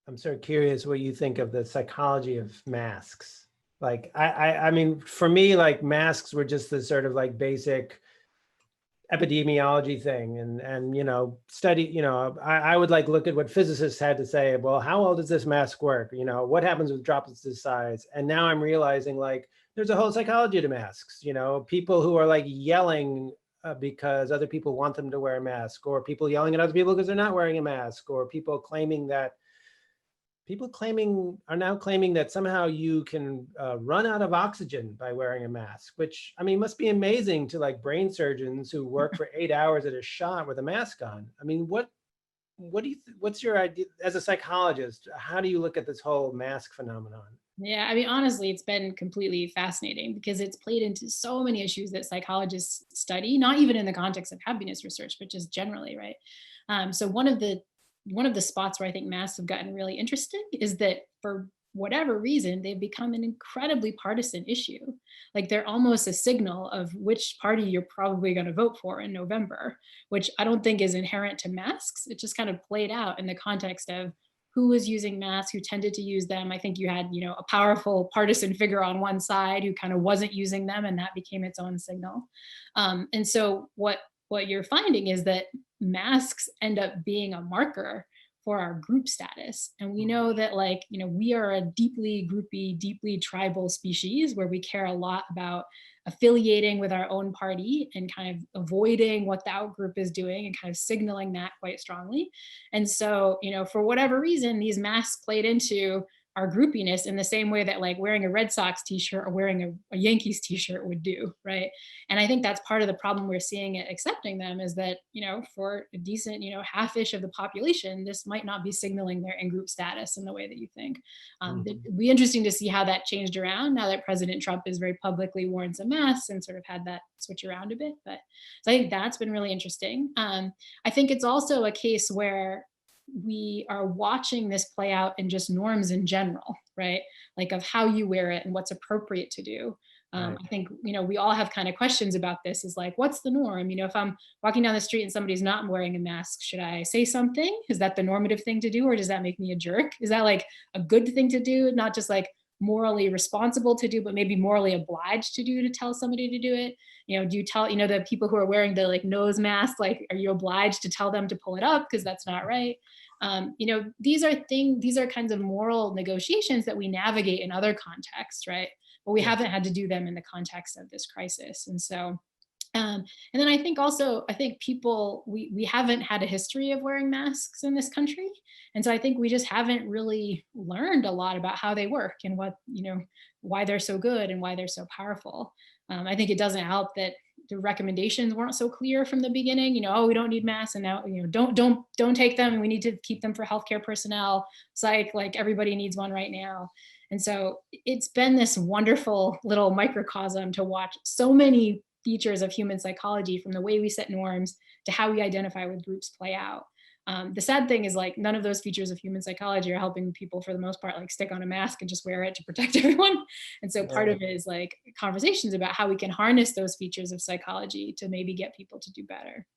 I'm sort of curious what you think of the psychology of masks. Like, I mean, for me, like masks were just the sort of like basic epidemiology thing and study, I would like look at what physicists had to say. Well, how well does this mask work? What happens with droplets this size? And now I'm realizing like there's a whole psychology to masks. People who are like yelling because other people want them to wear a mask, or people yelling at other people because they're not wearing a mask, or people are now claiming that somehow you can run out of oxygen by wearing a mask, which I mean must be amazing to like brain surgeons who work for 8 hours at a shot with a mask on. I mean, what do you what's your idea as a psychologist? How do you look at this whole mask phenomenon? Yeah, I mean, honestly, it's been completely fascinating because it's played into so many issues that psychologists study, not even in the context of happiness research, but just generally, right? So one of the spots where I think masks have gotten really interesting is that for whatever reason, they've become an incredibly partisan issue. Like they're almost a signal of which party you're probably going to vote for in November, which I don't think is inherent to masks. It just kind of played out in the context of who was using masks, who tended to use them. I think you had, a powerful partisan figure on one side who kind of wasn't using them, and that became its own signal. And so what you're finding is that masks end up being a marker for our group status. And we know that, like, we are a deeply groupy, deeply tribal species where we care a lot about affiliating with our own party and kind of avoiding what the out group is doing and kind of signaling that quite strongly. And so, for whatever reason, these masks played into our groupiness in the same way that like wearing a Red Sox t-shirt or wearing a Yankees t-shirt would do, right? And I think that's part of the problem we're seeing at accepting them is that, for a decent, half-ish of the population, this might not be signaling their in-group status in the way that you think. Mhm. It'd be interesting to see how that changed around now that President Trump is very publicly worn some masks and sort of had that switch around a bit. But so I think that's been really interesting. I think it's also a case where we are watching this play out in just norms in general, right? Like of how you wear it and what's appropriate to do. Right. I think, we all have kind of questions about this is like, what's the norm? If I'm walking down the street and somebody's not wearing a mask, should I say something? Is that the normative thing to do? Or does that make me a jerk? Is that like a good thing to do? Not just like morally responsible to do, but maybe morally obliged to do to tell somebody to do it? Do you tell, the people who are wearing the like nose mask, like, are you obliged to tell them to pull it up? Because that's not right. These are kinds of moral negotiations that we navigate in other contexts, right? But we Yes. haven't had to do them in the context of this crisis. And so, and then I think also, I think people, we haven't had a history of wearing masks in this country. And so I think we just haven't really learned a lot about how they work and why they're so good and why they're so powerful. I think it doesn't help that the recommendations weren't so clear from the beginning. Oh, we don't need masks, and now don't take them, and we need to keep them for healthcare personnel. Psych, like everybody needs one right now. And so it's been this wonderful little microcosm to watch so many features of human psychology, from the way we set norms to how we identify with groups, play out. The sad thing is, like, none of those features of human psychology are helping people for the most part, like stick on a mask and just wear it to protect everyone. And so part Right. of it is like conversations about how we can harness those features of psychology to maybe get people to do better.